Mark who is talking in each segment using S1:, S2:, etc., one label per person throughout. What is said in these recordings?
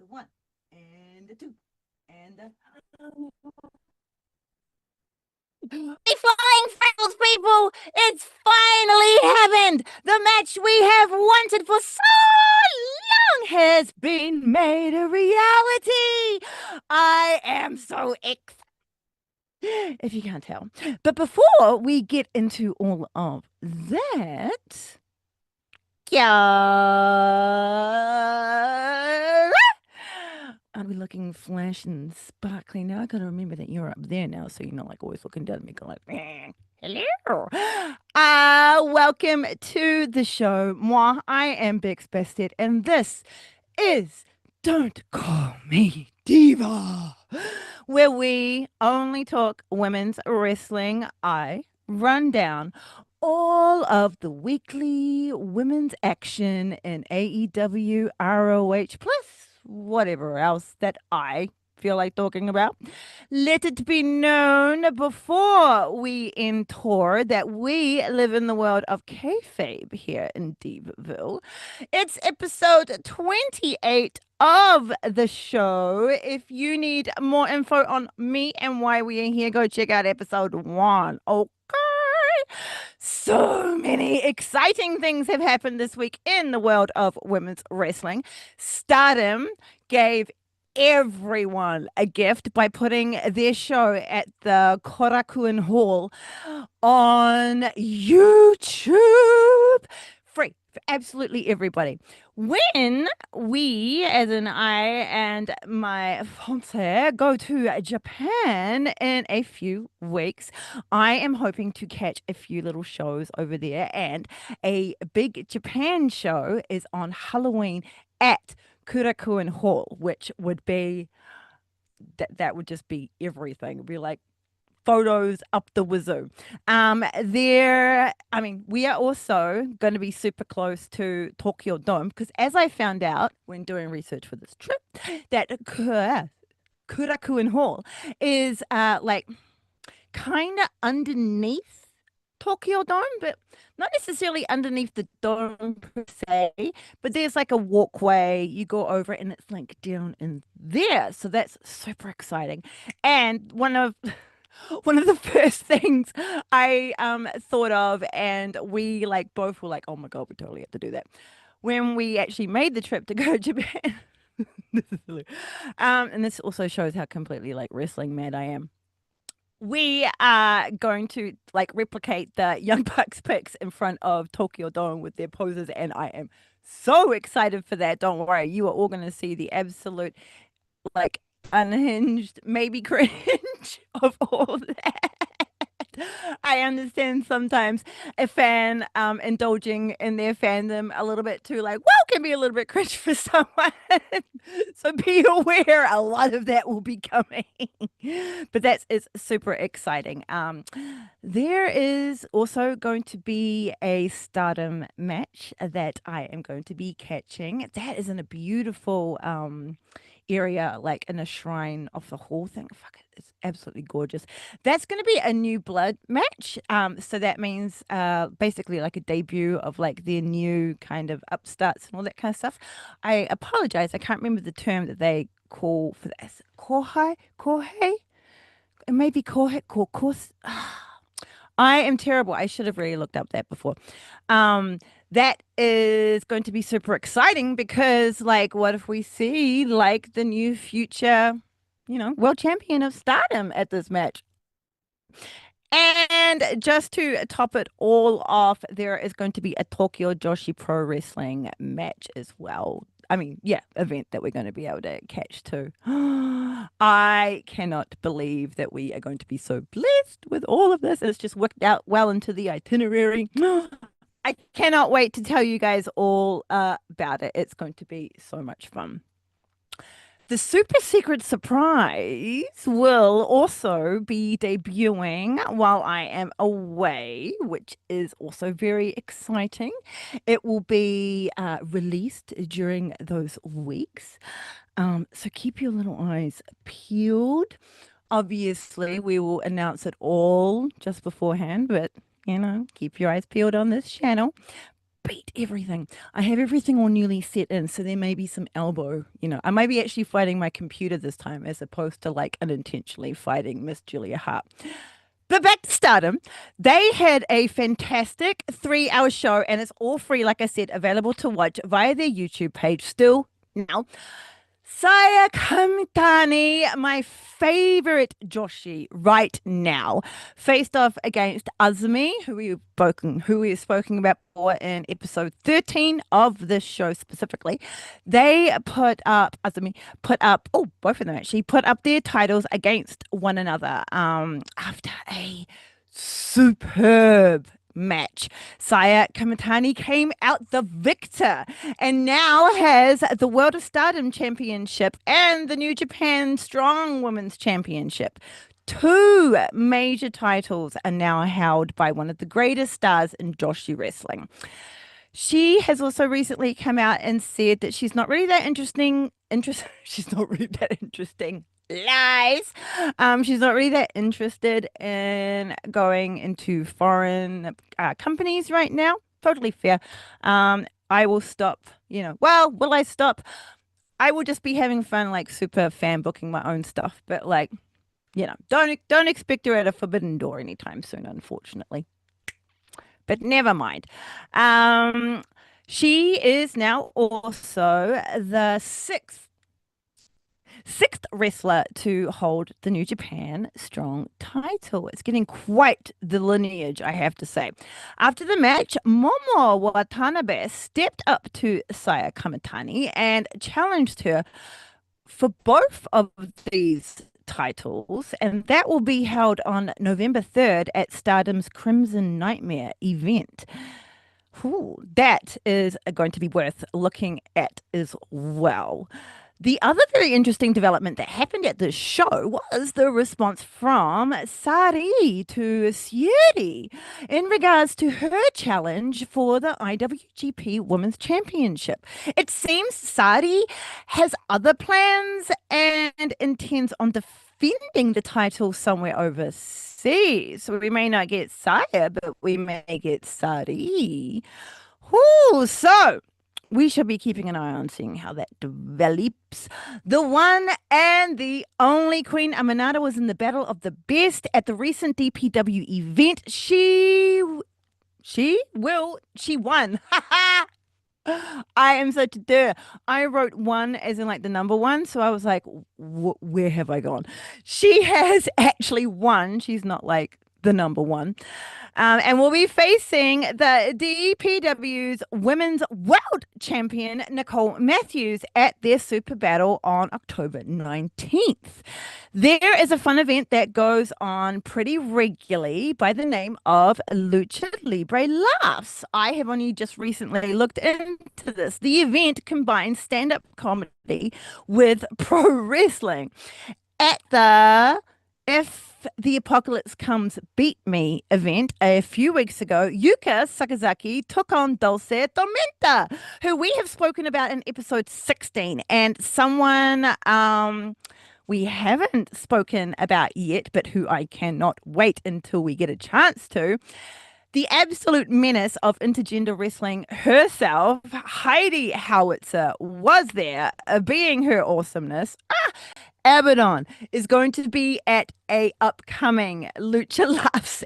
S1: the one and the two and the
S2: Hey, flying freckles people! It's finally happened! The match we have wanted for so long has been made a reality! I am so excited, if you can't tell. But before we get into all of that, yeah. Aren't we looking fresh and sparkly now? I gotta remember that you're up there now, so you're not like always looking down at me going like, hello. Welcome to the show. Moi, I am Bex Bested, and this is Don't Call Me Diva, where we only talk women's wrestling. I run down all of the weekly women's action in AEW, ROH, plus whatever else that I feel like talking about. Let it be known before we end tour that we live in the world of kayfabe here in Divaville. It's episode 28 of the show. If you need more info on me and why we are here, go check out episode 1. Okay. So many exciting things have happened this week in the world of women's wrestling. Stardom gave everyone a gift by putting their show at the Korakuen Hall on YouTube. Free for absolutely everybody. When we, as in I and my fiance, go to Japan in a few weeks, I am hoping to catch a few little shows over there. And a big Japan show is on Halloween at Kurakuen Hall, which would be that would just be everything. It'd be like photos up the wazoo. We are also going to be super close to Tokyo Dome because, as I found out when doing research for this trip, that Kurakuen Hall is like kind of underneath Tokyo Dome, but not necessarily underneath the dome per se. But there's like a walkway you go over, and it's like down in there. So that's super exciting. And one of the first things I thought of, and we like both were like, "Oh my god, we totally have to do that." When we actually made the trip to go to Japan, this is silly. And this also shows how completely like wrestling mad I am. We are going to like replicate the Young Bucks picks in front of Tokyo Dome with their poses, and I am so excited for that. Don't worry, you are all going to see the absolute like unhinged, maybe cringe of all that. I understand sometimes a fan indulging in their fandom a little bit too, like, well, can be a little bit cringe for someone. So be aware a lot of that will be coming. But that's is super exciting. There is also going to be a Stardom match that I am going to be catching. That is in a beautiful area, like in a shrine of the whole thing. Fuck it, it's absolutely gorgeous. That's going to be a new blood match. So that means basically like a debut of like their new kind of upstarts and all that kind of stuff. I apologize, I can't remember the term that they call for this. Kohai, kohei, it may be kohei, course. I am terrible. I should have really looked up that before. That is going to be super exciting because, like, what if we see like the new future, world champion of Stardom at this match? And just to top it all off, there is going to be a Tokyo Joshi Pro Wrestling match as well. I mean, yeah, event that we're going to be able to catch too. I cannot believe that we are going to be so blessed with all of this. And it's just worked out well into the itinerary. I cannot wait to tell you guys all about it. It's going to be so much fun. The super secret surprise will also be debuting while I am away, which is also very exciting. It will be released during those weeks. So keep your little eyes peeled. Obviously, we will announce it all just beforehand, but keep your eyes peeled on this channel. beat everything. I have everything all newly set in, so there may be some elbow. I may be actually fighting my computer this time as opposed to like unintentionally fighting Miss Julia Hart. But back to Stardom, they had a fantastic 3 hour show, and it's all free, like I said, available to watch via their YouTube page still now. Saya Kamitani, my favorite Joshi right now, faced off against Azumi, who we've spoken about before in episode 13 of this show specifically. Azumi put up, oh, both of them actually put up their titles against one another after a superb match. Saya Kamitani came out the victor and now has the World of Stardom Championship and the New Japan Strong Women's Championship. Two major titles are now held by one of the greatest stars in Joshi wrestling. She has also recently come out and said that she's not really that interesting. She's not really that interesting. Lies. She's not really that interested in going into foreign companies right now. Totally fair. I will stop. Well, will I stop? I will just be having fun, like super fan booking my own stuff. But like, don't expect her at a Forbidden Door anytime soon, unfortunately. But never mind. She is now also the sixth wrestler to hold the New Japan Strong title. It's getting quite the lineage, I have to say. After the match, Momo Watanabe stepped up to Saya Kamitani and challenged her for both of these titles, and that will be held on November 3rd at Stardom's Crimson Nightmare event. Ooh, that is going to be worth looking at as well. The other very interesting development that happened at the show was the response from Sari to Syuri in regards to her challenge for the IWGP Women's Championship. It seems Sari has other plans and intends on defending the title somewhere overseas. So we may not get Saya, but we may get Sari. Ooh, so we shall be keeping an eye on seeing how that develops. The one and the only Queen Aminata was in the Battle of the Best at the recent DPW event. She won. I am such a dir. I wrote one as in like the number one. So I was like, where have I gone? She has actually won. She's not like the number one. And we'll be facing the DPW's Women's World Champion, Nicole Matthews, at their Super Battle on October 19th. There is a fun event that goes on pretty regularly by the name of Lucha Libre Laughs. I have only just recently looked into this. The event combines stand-up comedy with pro wrestling. At the If the Apocalypse Comes Beat Me event a few weeks ago, Yuka Sakazaki took on Dulce Tormenta, who we have spoken about in episode 16, and someone we haven't spoken about yet, but who I cannot wait until we get a chance to. The absolute menace of intergender wrestling herself, Heidi Howitzer, was there, being her awesomeness. Abaddon is going to be at a upcoming Lucha Laughs,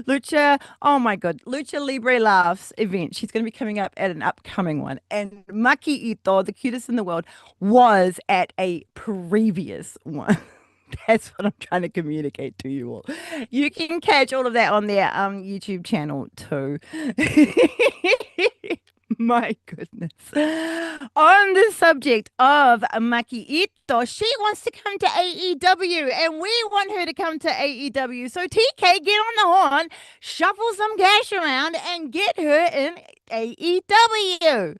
S2: Lucha Libre Laughs event. She's going to be coming up at an upcoming one. And Maki Ito, the cutest in the world, was at a previous one. That's what I'm trying to communicate to you all. You can catch all of that on their YouTube channel too. My goodness. On the subject of Maki Ito, she wants to come to AEW and we want her to come to AEW. So TK, get on the horn, shuffle some cash around and get her in AEW.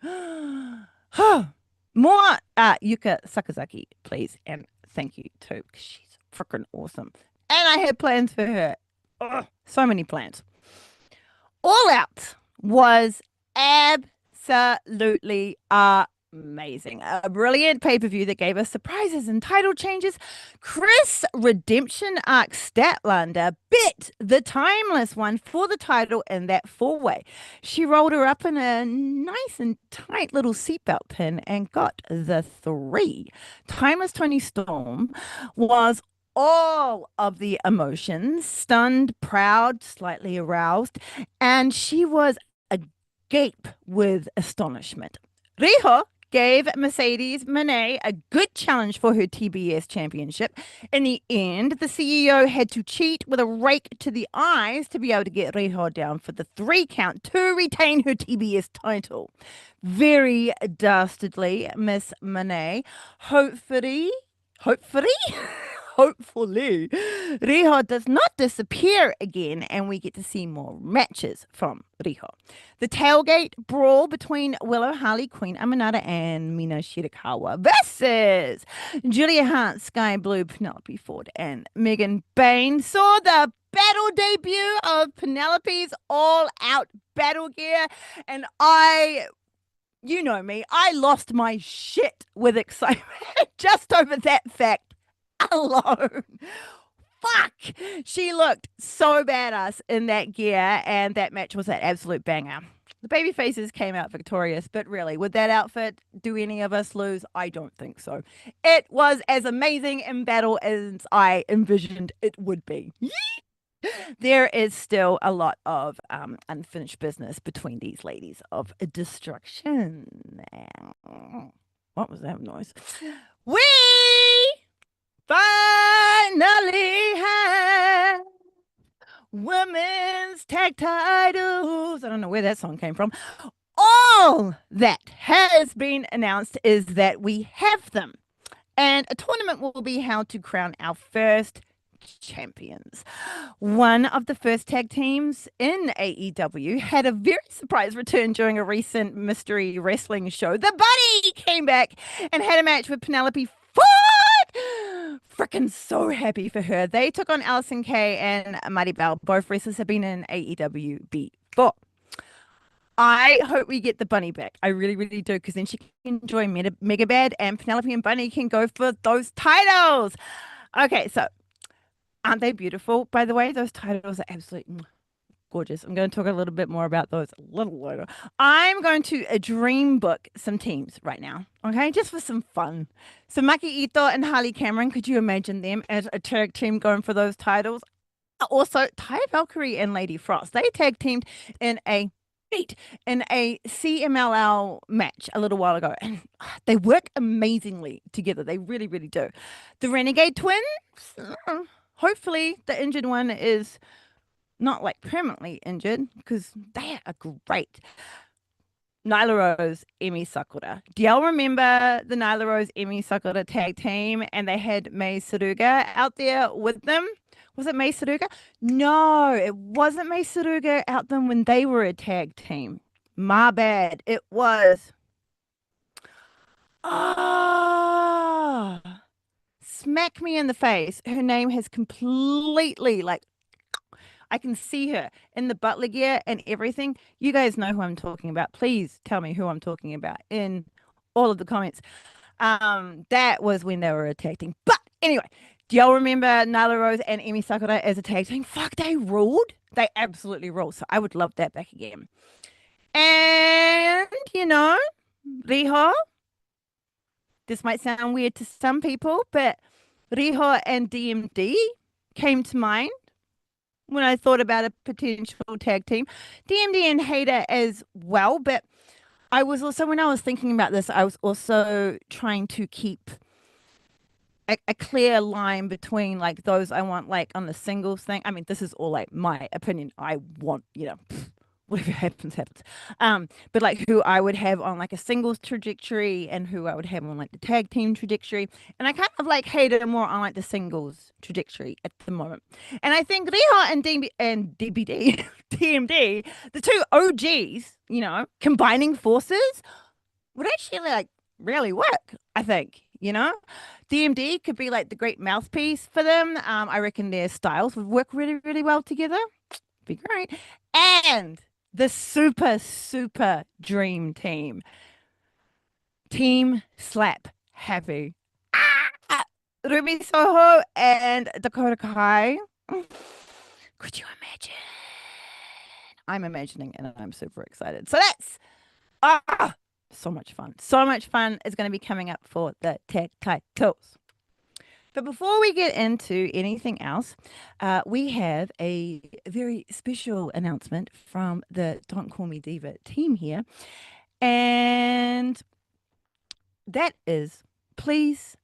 S2: More Yuka Sakazaki, please. And thank you too, because she's freaking awesome. And I had plans for her. Ugh, so many plans. All Out was absolutely Amazing. A brilliant pay-per-view that gave us surprises and title changes. Chris Redemption Arc Statlander bit the Timeless One for the title in that four-way. She rolled her up in a nice and tight little seatbelt pin and got the three. Timeless Tony Storm was all of the emotions, stunned, proud, slightly aroused, and she was agape with astonishment. Riho gave Mercedes Moné a good challenge for her TBS championship. In the end, the CEO had to cheat with a rake to the eyes to be able to get Riho down for the three count to retain her TBS title. Very dastardly, Miss Moné. Hopefully, hopefully, Riho does not disappear again and we get to see more matches from Riho. The tailgate brawl between Willow, Harley Quinn, Aminata, and Mina Shirakawa versus Julia Hart, Sky Blue, Penelope Ford, and Megan Bain saw the battle debut of Penelope's all-out battle gear, and you know me, I lost my shit with excitement just over that fact alone. Fuck! She looked so badass in that gear, and that match was an absolute banger. The baby faces came out victorious, but really, with that outfit, do any of us lose? I don't think so. It was as amazing in battle as I envisioned it would be. There is still a lot of unfinished business between these ladies of destruction. What was that noise? We finally have women's tag titles. I don't know where that song came from. All that has been announced is that we have them, and a tournament will be held to crown our first champions. One of the first tag teams in AEW had a very surprise return during a recent mystery wrestling show. The Buddy came back and had a match with Penelope Ford. Freaking so happy for her. They took on Allison Kay and Mighty Bell. Both wrestlers have been in AEW before. I hope we get the Bunny back. I really, really do, because then she can join Mega Bad and Penelope and Bunny can go for those titles. Okay, so aren't they beautiful? By the way, those titles are absolutely gorgeous. I'm going to talk a little bit more about those a little later. I'm going to dream book some teams right now, okay? Just for some fun. So Maki Ito and Harley Cameron, could you imagine them as a tag team going for those titles? Also, Ty Valkyrie and Lady Frost, they tag teamed in a CMLL match a little while ago, and they work amazingly together. They really, really do. The Renegade Twins, hopefully the injured one is not like permanently injured, because they are great. Nyla Rose, Emi Sakura. Do y'all remember the Nyla Rose, Emi Sakura tag team? And they had Mei Suruga out there with them. Was it Mei Suruga? No, it wasn't Mei Suruga out them when they were a tag team. My bad. It was. Ah, smack me in the face. Her name has completely, like, I can see her in the butler gear and everything. You guys know who I'm talking about. Please tell me who I'm talking about in all of the comments. That was when they were a tag team. But anyway, do y'all remember Nyla Rose and Emi Sakura as a tag team? Fuck, they ruled. They absolutely ruled. So I would love that back again. And, Riho, this might sound weird to some people, but Riho and DMD came to mind when I thought about a potential tag team. DMD and Hater as well, but I was also, when I was thinking about this, I was also trying to keep a clear line between like those I want like on the singles thing. I mean, this is all like my opinion. I want, whatever happens, happens. But like who I would have on like a singles trajectory and who I would have on like the tag team trajectory. And I kind of like hated more on like the singles trajectory at the moment. And I think Riha and DBD, TMD, the two OGs, combining forces would actually like really work, I think, DMD could be like the great mouthpiece for them. I reckon their styles would work really, really well together. Be great. And the super, super dream team. Team Slap Happy. Ah! Ruby Soho and Dakota Kai. Could you imagine? I'm imagining and I'm super excited. So that's so much fun. So much fun is going to be coming up for the tag titles. But before we get into anything else, we have a very special announcement from the Don't Call Me Diva team here. And that is, please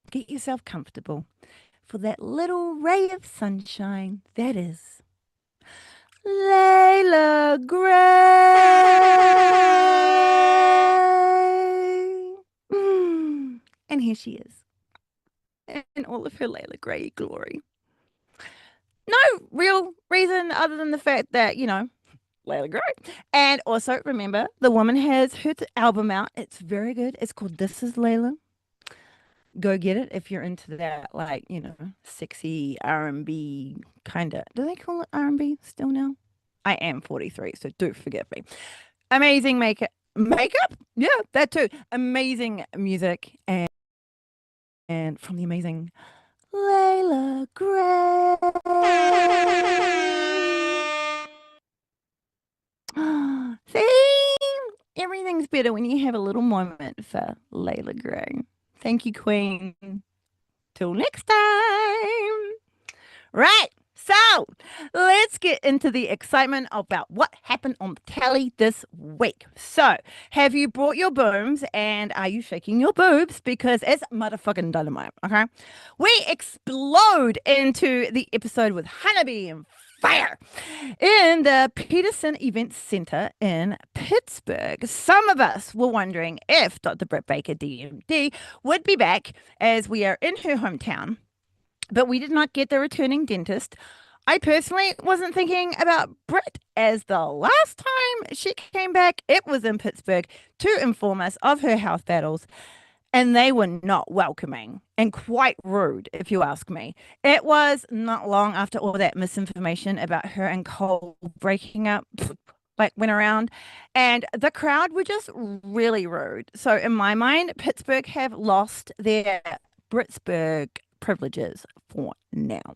S2: get yourself comfortable for that little ray of sunshine that is Layla Gray. And here she is in all of her Layla Gray glory. No real reason other than the fact that, Layla Gray. And also remember, the woman has her album out. It's very good. It's called This Is Layla. Go get it if you're into that, like, sexy R&B kind of. Do they call it R&B still now? I am 43, so do forgive me. Amazing makeup? Yeah, that too. Amazing music and from the amazing Layla Gray. See, everything's better when you have a little moment for Layla Gray. Thank you, Queen. Till next time. Right. So let's get into the excitement about what happened on the tally this week. So, have you brought your booms and are you shaking your boobs? Because it's motherfucking dynamite. Okay. We explode into the episode with Hanabi and fire in the Peterson Event Center in Pittsburgh. Some of us were wondering if Dr. Britt Baker, DMD, would be back as we are in her hometown. But we did not get the returning dentist. I personally wasn't thinking about Britt, as the last time she came back, it was in Pittsburgh to inform us of her health battles. And they were not welcoming and quite rude, if you ask me. It was not long after all that misinformation about her and Cole breaking up went around, and the crowd were just really rude. So in my mind, Pittsburgh have lost their Britsburg privileges for now.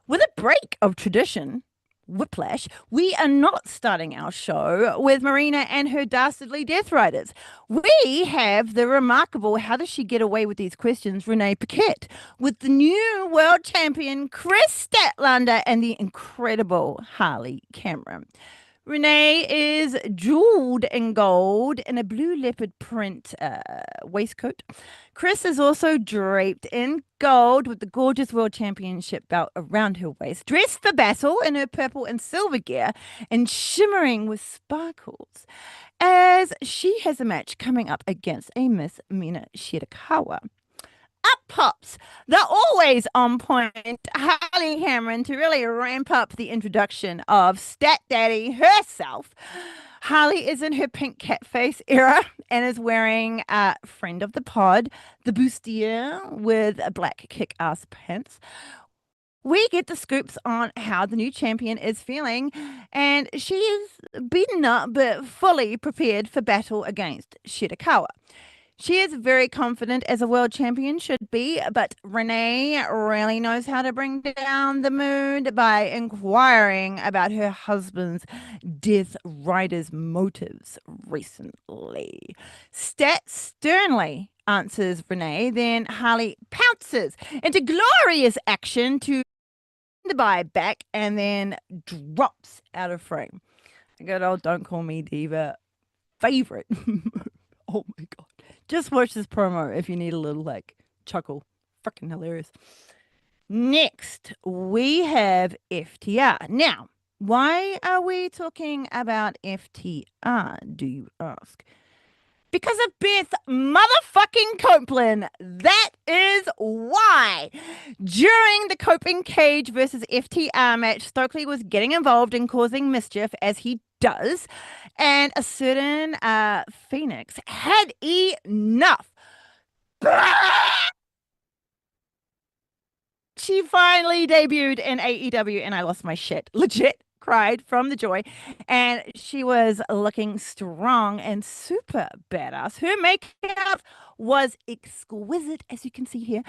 S2: With a break of tradition, whiplash, we are not starting our show with Marina and her dastardly Death Riders. We have the remarkable How Does She Get Away with These Questions, Renee Paquette, with the new world champion Chris Statlander and the incredible Harley Cameron. Renee is jeweled in gold in a blue leopard print waistcoat. Chris is also draped in gold with the gorgeous world championship belt around her waist, dressed for battle in her purple and silver gear and shimmering with sparkles, as she has a match coming up against a Miss Mina Shirakawa. Up pops the always on point Harley Cameron to really ramp up the introduction of Stat Daddy herself. Harley is in her pink cat face era and is wearing a friend of the pod, the bustier with a black kick-ass pants. We get the scoops on how the new champion is feeling, and she is beaten up but fully prepared for battle against Shirakawa. She is very confident, as a world champion should be, but Renee really knows how to bring down the mood by inquiring about her husband's Death Rider's motives recently. Stat sternly answers Renee, then Harley pounces into glorious action to the buy back and then drops out of frame. Good old Don't Call Me Diva favorite. Oh my God. Just watch this promo if you need a little chuckle. Freaking hilarious. Next, we have FTR. Now, why are we talking about FTR, do you ask? Because of Beth motherfucking Copeland. That is why. During the Coping Cage versus FTR match, Stokely was getting involved in causing mischief, as he does, and a certain Phoenix had enough. She finally debuted in AEW and I lost my shit. Legit. cried from the joy, and she was looking strong and super badass. Her makeup was exquisite, as you can see here.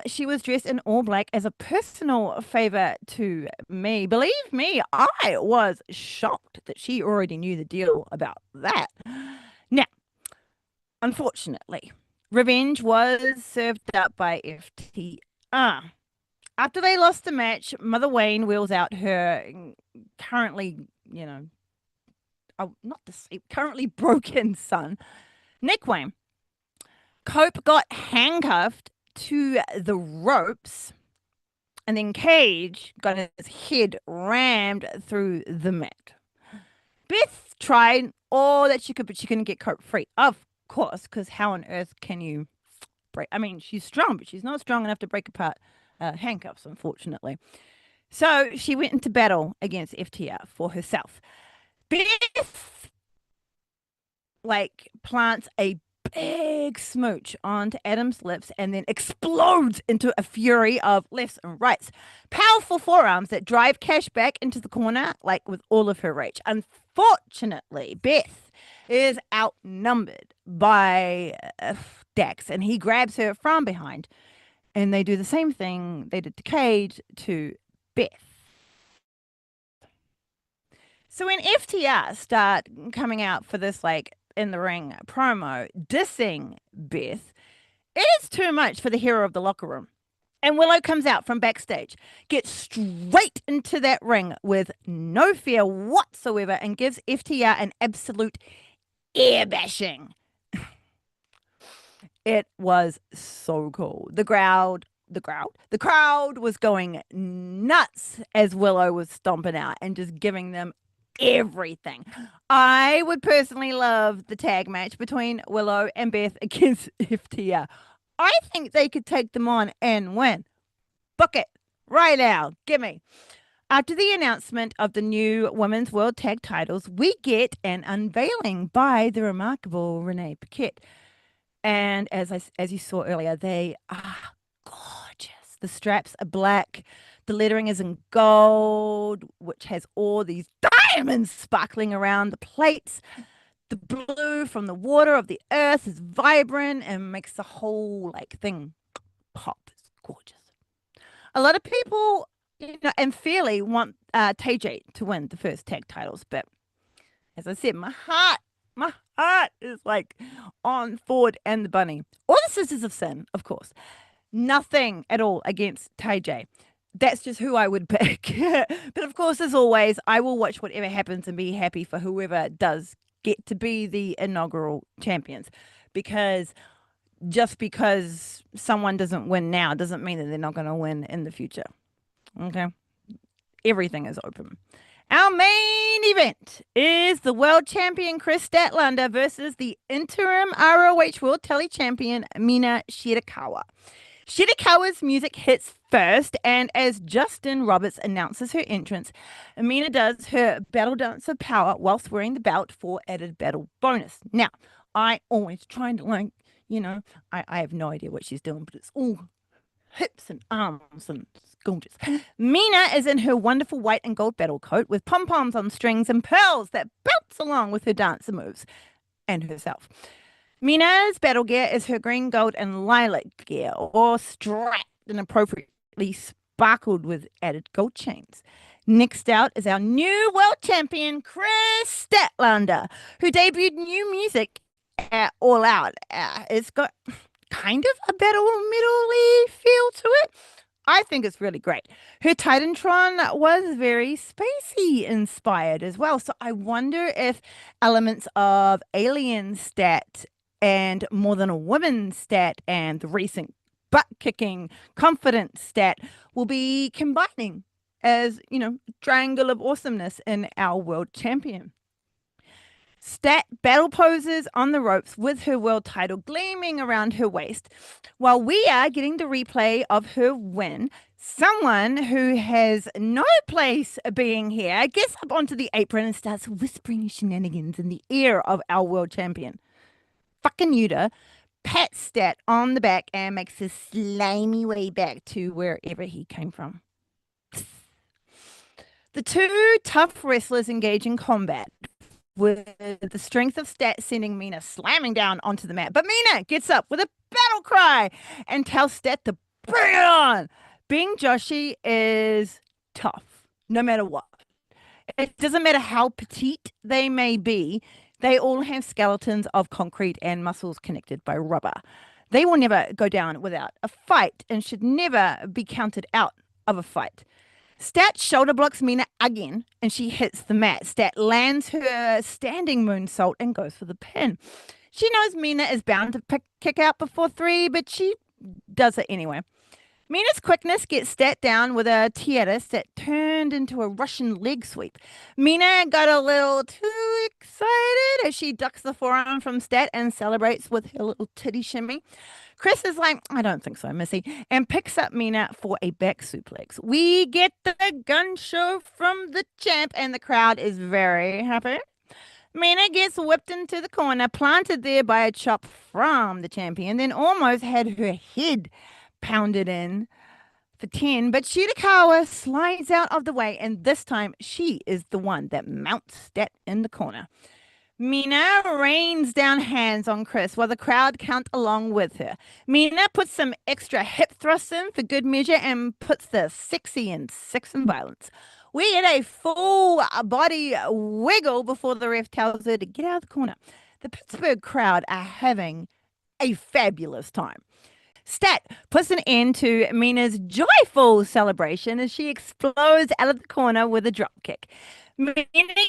S2: She was dressed in all black as a personal favor to me. Believe me, I was shocked that she already knew the deal about that. Now, unfortunately, revenge was served up by FTR. After they lost the match, Mother Wayne wheels out her currently, you know, not deceived, currently broken son, Nick Wayne. Cope got handcuffed to the ropes, and then Cage got his head rammed through the mat. Beth tried all that she could, but she couldn't get Cope free. Of course, because how on earth can you break? I mean, she's strong, but she's not strong enough to break apart handcuffs, unfortunately. So she went into battle against FTR for herself. Beth plants a big smooch onto Adam's lips and then explodes into a fury of lefts and rights. Powerful forearms that drive Cash back into the corner with all of her rage. Unfortunately, Beth is outnumbered by Dax, and he grabs her from behind, and they do the same thing they did to Cage to Beth. So when FTR start coming out for this in the ring promo dissing Beth, it is too much for the hero of the locker room. And Willow comes out from backstage, gets straight into that ring with no fear whatsoever, and gives FTR an absolute ear bashing. It was so cool. The crowd was going nuts as Willow was stomping out and just giving them everything. I would personally love the tag match between Willow and Beth against FTR. I think they could take them on and win. Book it right now. Gimme. After the announcement of the new Women's World Tag titles, we get an unveiling by the remarkable Renee Paquette. And as you saw earlier, they are gorgeous. The straps are black. The lettering is in gold, which has all these diamonds sparkling around the plates. The blue from the water of the earth is vibrant and makes the whole thing pop. It's gorgeous. A lot of people, and fairly want TJ to win the first tag titles, but as I said, my heart is on Ford and the Bunny, or the Sisters of Sin, of course. Nothing at all against TJ. That's just who I would pick. But of course, as always, I will watch whatever happens and be happy for whoever does get to be the inaugural champions. Because just because someone doesn't win now doesn't mean that they're not going to win in the future. Okay? Everything is open. Our main event is the world champion Chris Statlander versus the interim ROH World Tele Champion Mina Shirakawa. Shirakawa's music hits first, and as Justin Roberts announces her entrance, Mina does her battle dance of power whilst wearing the belt for added battle bonus. Now, I always try to I have no idea what she's doing, but it's all hips and arms and it's gorgeous. Mina is in her wonderful white and gold battle coat with pom-poms on strings and pearls that bounce along with her dancer moves and herself. Mina's battle gear is her green, gold, and lilac gear, all strapped and appropriately sparkled with added gold chains. Next out is our new world champion, Chris Statlander, who debuted new music at All Out. It's got kind of a battle metal-y feel to it. I think it's really great. Her Titantron was very spacey inspired as well. So I wonder if elements of Alien Stat and More Than a Woman Stat and the recent butt-kicking confidence stat will be combining as, triangle of awesomeness in our world champion. Stat battle poses on the ropes with her world title gleaming around her waist, while we are getting the replay of her win. Someone who has no place being here gets up onto the apron and starts whispering shenanigans in the ear of our world champion. Fucking Yuta pats Stat on the back and makes a slimy way back to wherever he came from. The two tough wrestlers engage in combat, with the strength of Stat sending Mina slamming down onto the mat. But Mina gets up with a battle cry and tells Stat to bring it on. Being Joshi is tough, no matter what. It doesn't matter how petite they may be, they all have skeletons of concrete and muscles connected by rubber. They will never go down without a fight and should never be counted out of a fight. Stat shoulder blocks Mina again and she hits the mat. Stat lands her standing moonsault and goes for the pin. She knows Mina is bound to kick out before three, but she does it anyway. Mina's quickness gets Stat down with a tiaras that turned into a Russian leg sweep. Mina got a little too excited as she ducks the forearm from Stat and celebrates with her little titty shimmy. Chris is like, I don't think so, Missy, and picks up Mina for a back suplex. We get the gun show from the champ, and the crowd is very happy. Mina gets whipped into the corner, planted there by a chop from the champion, then almost had her head pounded in for 10. But Shirakawa slides out of the way, and this time she is the one that mounts Stat in the corner. Mina rains down hands on Chris while the crowd count along with her. Mina puts some extra hip thrusts in for good measure and puts the sexy in sex and violence. We get a full body wiggle before the ref tells her to get out of the corner. The Pittsburgh crowd are having a fabulous time. Stat puts an end to Mina's joyful celebration as she explodes out of the corner with a drop kick. Mina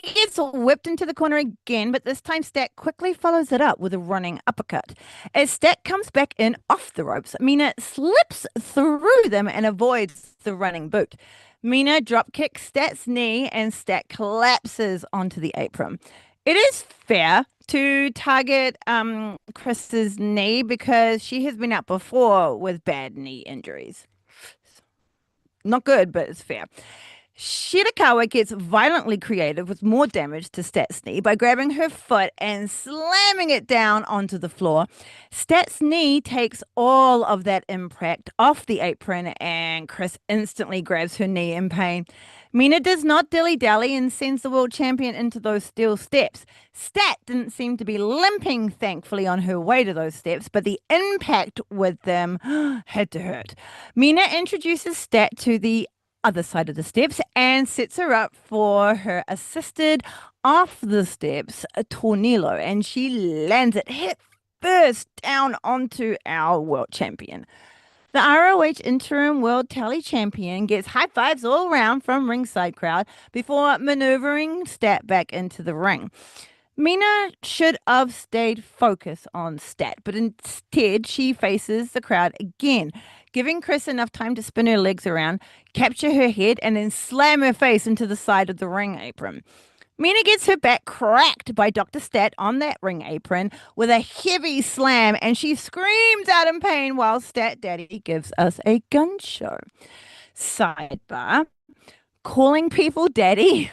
S2: gets whipped into the corner again, but this time Stat quickly follows it up with a running uppercut. As Stat comes back in off the ropes, Mina slips through them and avoids the running boot. Mina drop kicks Stat's knee and Stat collapses onto the apron. It is fair to target Chris's knee because she has been out before with bad knee injuries. Not good, but it's fair. Shirakawa gets violently creative with more damage to Stat's knee by grabbing her foot and slamming it down onto the floor. Stat's knee takes all of that impact off the apron and Chris instantly grabs her knee in pain. Mina does not dilly-dally and sends the world champion into those steel steps. Stat didn't seem to be limping, thankfully, on her way to those steps, but the impact with them had to hurt. Mina introduces Stat to the other side of the steps and sets her up for her assisted off the steps a tornillo, and she lands it head first down onto our world champion. The ROH interim world tally champion gets high fives all around from ringside crowd before maneuvering Stat back into the ring. Mina should have stayed focused on Stat, but instead she faces the crowd again, giving Chris enough time to spin her legs around, capture her head, and then slam her face into the side of the ring apron. Mina gets her back cracked by Dr. Stat on that ring apron with a heavy slam, and she screams out in pain while Stat Daddy gives us a gun show. Sidebar, calling people daddy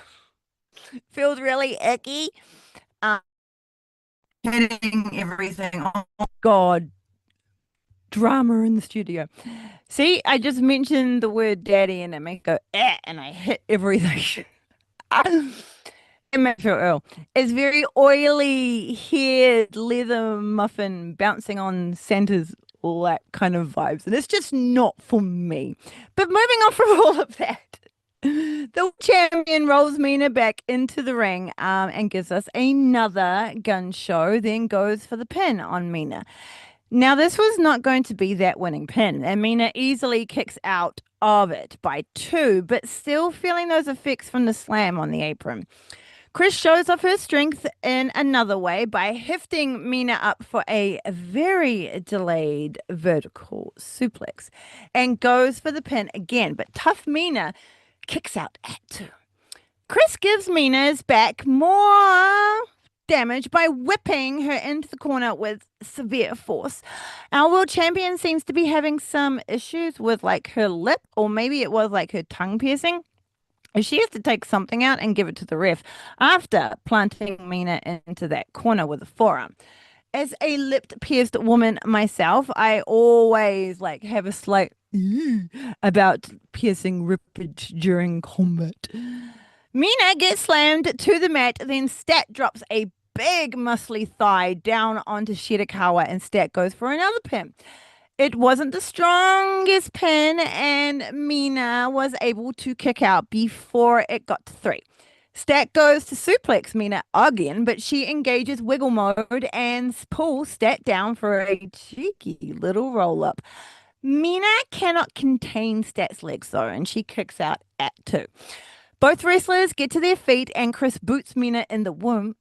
S2: feels really icky. Hitting everything. Oh, God. Drama in the studio. See, I just mentioned the word daddy and it made go, and I hit everything. It makes me feel ill. It's very oily, haired leather muffin bouncing on Santa's, all that kind of vibes. And it's just not for me. But moving on from all of that, the champion rolls Mina back into the ring and gives us another gun show, then goes for the pin on Mina. Now, this was not going to be that winning pin, and Mina easily kicks out of it by 2, but still feeling those effects from the slam on the apron. Chris shows off her strength in another way by lifting Mina up for a very delayed vertical suplex and goes for the pin again, but tough Mina kicks out at 2. Chris gives Mina's back more damage by whipping her into the corner with severe force. Our world champion seems to be having some issues with like her lip, or maybe it was like her tongue piercing. She has to take something out and give it to the ref after planting Mina into that corner with a forearm. As a lip-pierced woman myself, I always like have a slight about piercing rippage during combat. Mina gets slammed to the mat, then Stat drops a big muscly thigh down onto Shirakawa and Stat goes for another pin. It wasn't the strongest pin, and Mina was able to kick out before it got to three. Stat goes to suplex Mina again, but she engages wiggle mode and pulls Stat down for a cheeky little roll up. Mina cannot contain Stat's legs though, and she kicks out at two. Both wrestlers get to their feet, and Chris boots Mina in the womb.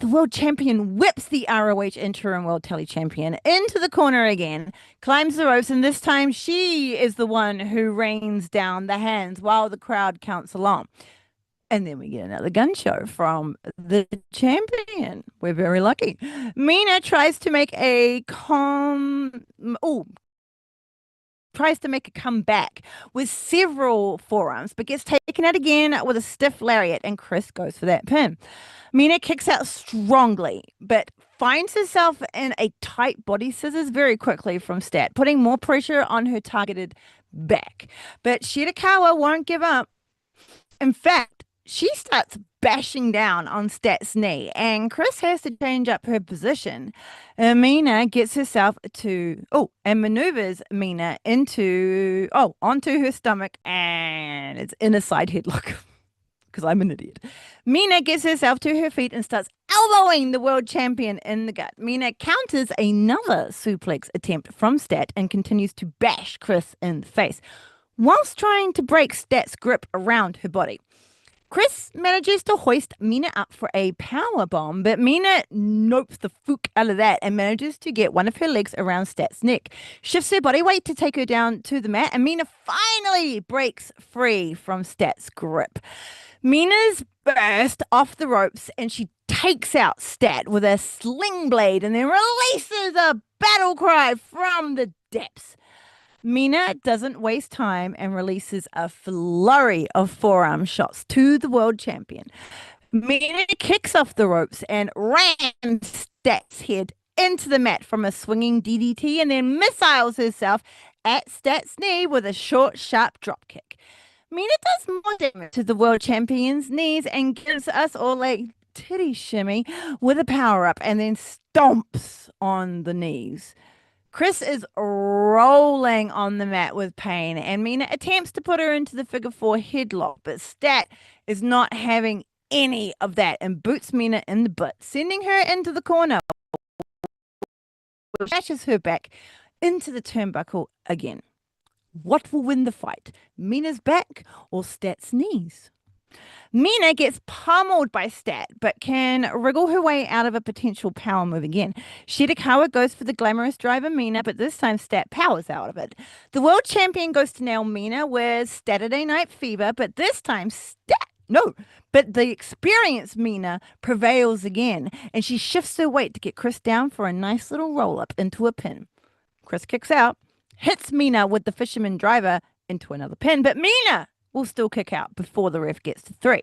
S2: The world champion whips the ROH interim world tele champion into the corner again, climbs the ropes, and this time she is the one who rains down the hands while the crowd counts along. And then we get another gun show from the champion. We're very lucky. Mina tries to make a comeback with several forearms, but gets taken out again with a stiff lariat, and Chris goes for that pin. Mina kicks out strongly, but finds herself in a tight body scissors very quickly from Stat, putting more pressure on her targeted back. But Shirakawa won't give up. In fact, she starts bashing down on Stat's knee, and Chris has to change up her position. Mina gets herself and maneuvers Mina onto her stomach, and it's in a side headlock because I'm an idiot. Mina gets herself to her feet and starts elbowing the world champion in the gut. Mina counters another suplex attempt from Stat and continues to bash Chris in the face whilst trying to break Stat's grip around her body. Chris manages to hoist Mina up for a power bomb, but Mina nopes the fook out of that and manages to get one of her legs around Stat's neck, shifts her body weight to take her down to the mat, and Mina finally breaks free from Stat's grip. Mina's burst off the ropes and she takes out Stat with a sling blade and then releases a battle cry from the depths. Mina doesn't waste time and releases a flurry of forearm shots to the world champion. Mina kicks off the ropes and rams Stat's head into the mat from a swinging DDT and then missiles herself at Stat's knee with a short, sharp drop kick. Mina does more damage to the world champion's knees and gives us all a titty shimmy with a power up and then stomps on the knees. Chris is rolling on the mat with pain, and Mina attempts to put her into the figure four headlock, but Stat is not having any of that and boots Mina in the butt, sending her into the corner, which dashes her back into the turnbuckle again. What will win the fight? Mina's back or Stat's knees? Mina gets pummeled by Stat, but can wriggle her way out of a potential power move again. Shirakawa goes for the glamorous driver Mina, but this time Stat powers out of it. The world champion goes to nail Mina with Saturday Night Fever, but this time but the experienced Mina prevails again, and she shifts her weight to get Chris down for a nice little roll-up into a pin. Chris kicks out, hits Mina with the fisherman driver into another pin, but Mina will still kick out before the ref gets to three.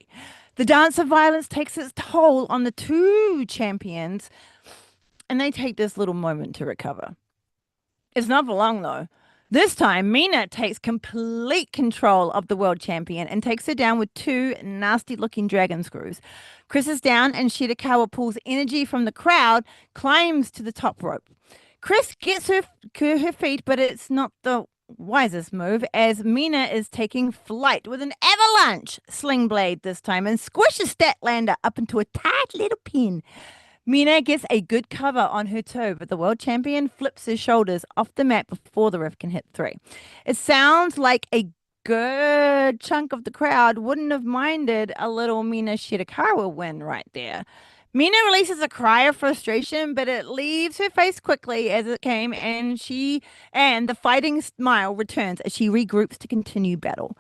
S2: The dance of violence takes its toll on the two champions, and they take this little moment to recover. It's not for long, though. This time, Mina takes complete control of the world champion and takes her down with two nasty-looking dragon screws. Chris is down, and Shirakawa pulls energy from the crowd, climbs to the top rope. Chris gets her feet, but it's not the wisest move as Mina is taking flight with an avalanche sling blade this time and squishes Statlander up into a tight little pin. Mina gets a good cover on her toe, but the world champion flips his shoulders off the mat before the ref can hit three. It sounds like a good chunk of the crowd wouldn't have minded a little Mina Shirakawa win right there. Mina releases a cry of frustration, but it leaves her face quickly as it came, and the fighting smile returns as she regroups to continue battle.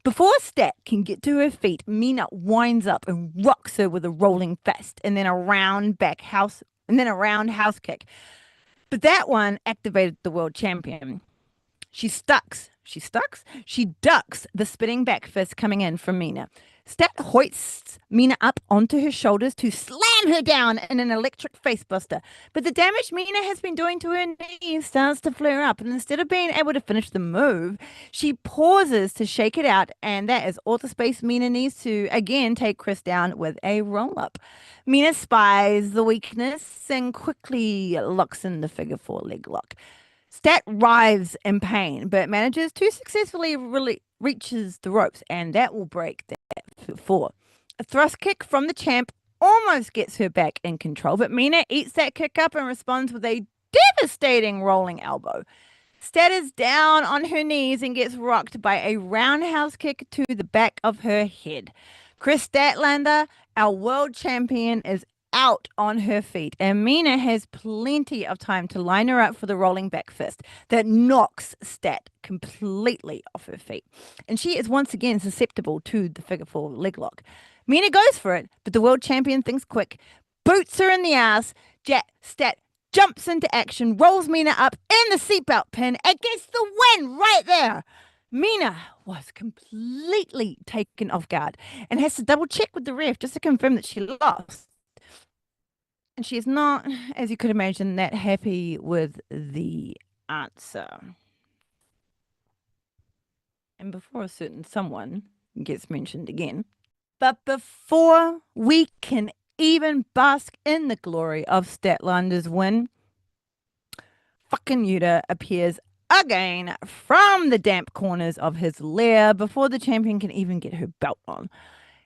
S2: Before Stat can get to her feet, Mina winds up and rocks her with a rolling fist, and then a roundhouse kick. But that one activated the world champion. She ducks the spinning back fist coming in from Mina. Stat hoists Mina up onto her shoulders to slam her down in an electric facebuster. But the damage Mina has been doing to her knee starts to flare up, and instead of being able to finish the move, she pauses to shake it out, and that is all the space Mina needs to again take Chris down with a roll up. Mina spies the weakness and quickly locks in the figure four leg lock. Stat writhes in pain, but manages to successfully reaches the ropes, and that will break that four. A thrust kick from the champ almost gets her back in control, but Mina eats that kick up and responds with a devastating rolling elbow. Stat is down on her knees and gets rocked by a roundhouse kick to the back of her head. Chris Statlander, our world champion, is out on her feet, and Mina has plenty of time to line her up for the rolling back fist that knocks Stat completely off her feet. And she is once again susceptible to the figure four leg lock. Mina goes for it, but the world champion thinks quick, boots her in the ass. Stat jumps into action, rolls Mina up in the seatbelt pin, and gets the win right there. Mina was completely taken off guard and has to double check with the ref just to confirm that she lost. And she is not, as you could imagine, that happy with the answer. And before a certain someone gets mentioned again, but before we can even bask in the glory of Statlander's win, fucking Yuta appears again from the damp corners of his lair before the champion can even get her belt on.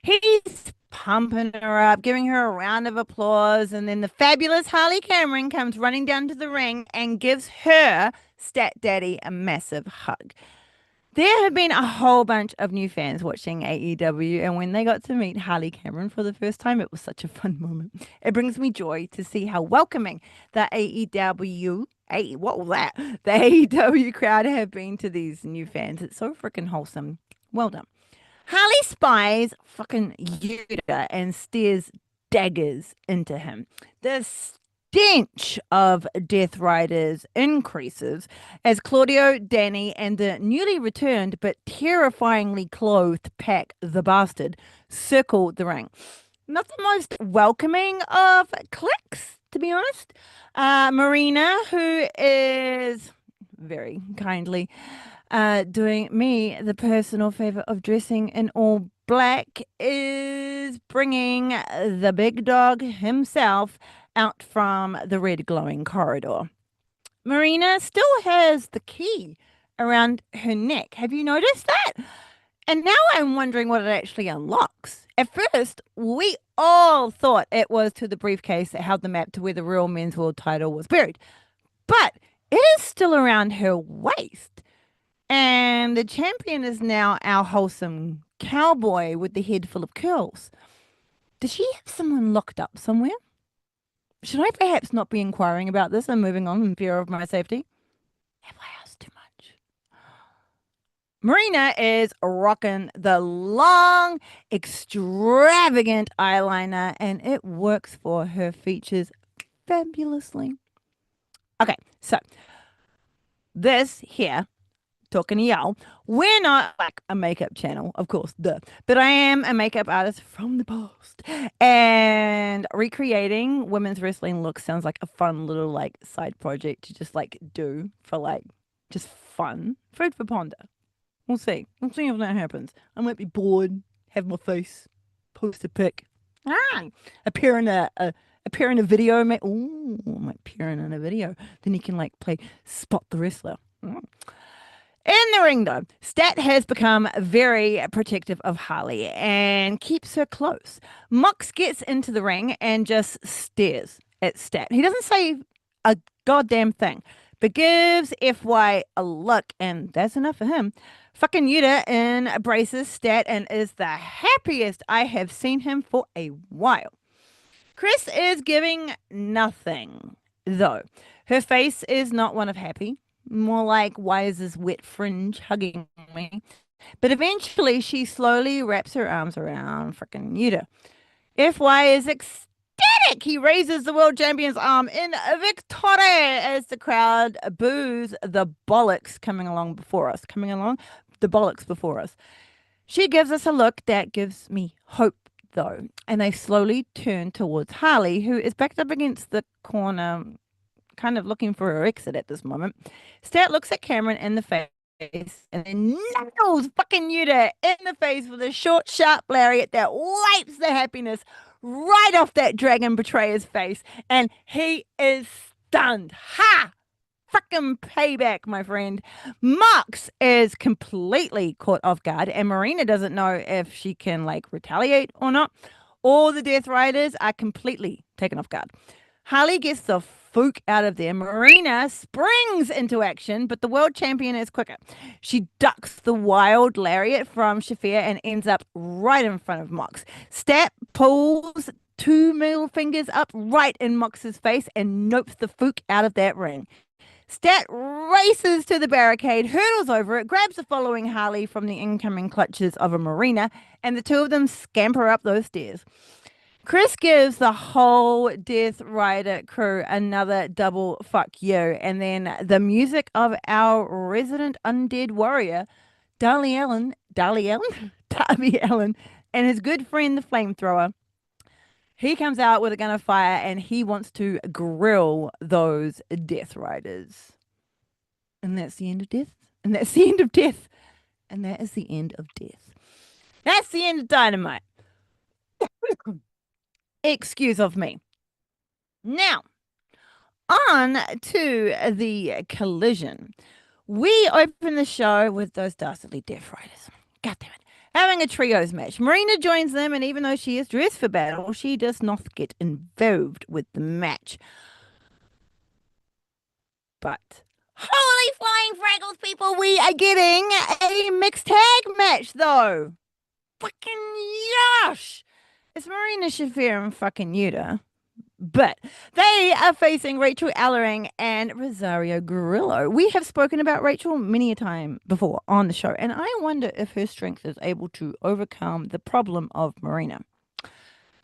S2: He's pumping her up, giving her a round of applause, and then the fabulous Harley Cameron comes running down to the ring and gives her, Stat Daddy, a massive hug. There have been a whole bunch of new fans watching AEW, and when they got to meet Harley Cameron for the first time, it was such a fun moment. It brings me joy to see how welcoming the what was that? The AEW crowd have been to these new fans. It's so freaking wholesome. Well done. Harley spies fucking Yuta and stares daggers into him. The stench of Death Riders increases as Claudio, Danny, and the newly returned but terrifyingly clothed Pac the Bastard circle the ring. Not the most welcoming of clicks, to be honest. Marina, who is very kindly doing me the personal favor of dressing in all black, is bringing the big dog himself out from the red glowing corridor. Marina still has the key around her neck. Have you noticed that? And now I'm wondering what it actually unlocks. At first, we all thought it was to the briefcase that held the map to where the real men's world title was buried. But it is still around her waist. And the champion is now our wholesome cowboy with the head full of curls. Does she have someone locked up somewhere? Should I perhaps not be inquiring about this and moving on in fear of my safety? Have I asked too much? Marina is rocking the long, extravagant eyeliner, and it works for her features fabulously. Okay, so this here, talking to y'all, we're not like a makeup channel, of course, duh. But I am a makeup artist from the past. And recreating women's wrestling looks sounds like a fun little like side project to just like do for like just fun. Food for ponder. We'll see. We'll see if that happens. I might be bored, have my face, post a pic. Appear in a video, mate. Ooh, I might appear in a video. Then you can like play Spot the Wrestler. In the ring, though, Stat has become very protective of Harley and keeps her close. Mox gets into the ring and just stares at Stat. He doesn't say a goddamn thing, but gives FY a look, and that's enough for him. Fucking Yuta embraces Stat and is the happiest I have seen him for a while. Chris is giving nothing, though. Her face is not one of happy. More like, why is this wet fringe hugging me? But eventually, she slowly wraps her arms around frickin' Yuta. FY is ecstatic ecstatic. He raises the world champion's arm in victory as the crowd boos the bollocks coming along before us. Coming along, the bollocks before us. She gives us a look that gives me hope, though, and they slowly turn towards Harley, who is backed up against the corner, kind of looking for her exit at this moment. Stat looks at Cameron in the face and then nails fucking Yuta in the face with a short, sharp lariat that wipes the happiness right off that dragon betrayer's face, and he is stunned. Ha! Fucking payback, my friend. Mox is completely caught off guard, and Marina doesn't know if she can like retaliate or not. All the Death Riders are completely taken off guard. Harley gets the fook out of there. Marina springs into action, but the world champion is quicker. She ducks the wild lariat from Shafir and ends up right in front of Mox. Stat pulls two middle fingers up right in Mox's face and nopes the fook out of that ring. Stat races to the barricade, hurdles over it, grabs the following Harley from the incoming clutches of a Marina, and the two of them scamper up those stairs. Chris gives the whole Death Rider crew another double fuck you, and then the music of our resident undead warrior, Darby Allen, and his good friend the flamethrower. He comes out with a gun of fire and he wants to grill those Death Riders. And that's the end of death. And that's the end of death. And that is the end of death. That's the end of Dynamite. Excuse of me. Now, on to the collision. We open the show with those dastardly Death Riders. God damn it. Having a trios match. Marina joins them, and even though she is dressed for battle, she does not get involved with the match. But holy flying fraggles, people, we are getting a mixed tag match, though. Fucking YOSH! It's Marina Shafir and fucking Yuta. But they are facing Rachel Ellering and Rosario Grillo. We have spoken about Rachel many a time before on the show, and I wonder if her strength is able to overcome the problem of Marina.